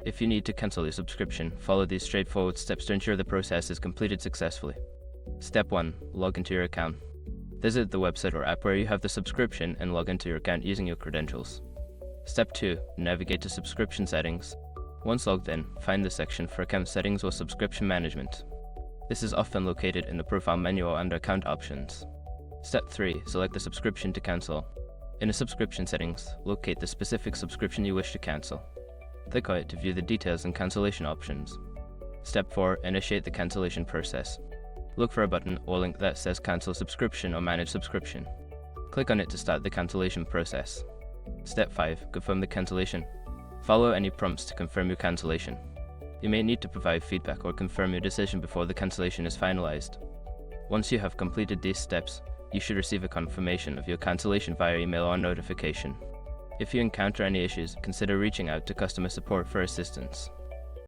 If you need to cancel your subscription, follow these straightforward steps to ensure the process is completed successfully. Step 1. Log into your account. Visit the website or app where you have the subscription and log into your account using your credentials. Step 2. Navigate to subscription settings. Once logged in, find the section for account settings or subscription management. This is often located in the profile menu or under account options. Step 3. Select the subscription to cancel. In the subscription settings, locate the specific subscription you wish to cancel. Click on it to view the details and cancellation options. Step 4. Initiate the cancellation process. Look for a button or link that says Cancel Subscription or Manage Subscription. Click on it to start the cancellation process. Step 5. Confirm the cancellation. Follow any prompts to confirm your cancellation. You may need to provide feedback or confirm your decision before the cancellation is finalized. Once you have completed these steps, you should receive a confirmation of your cancellation via email or notification. If you encounter any issues, consider reaching out to customer support for assistance.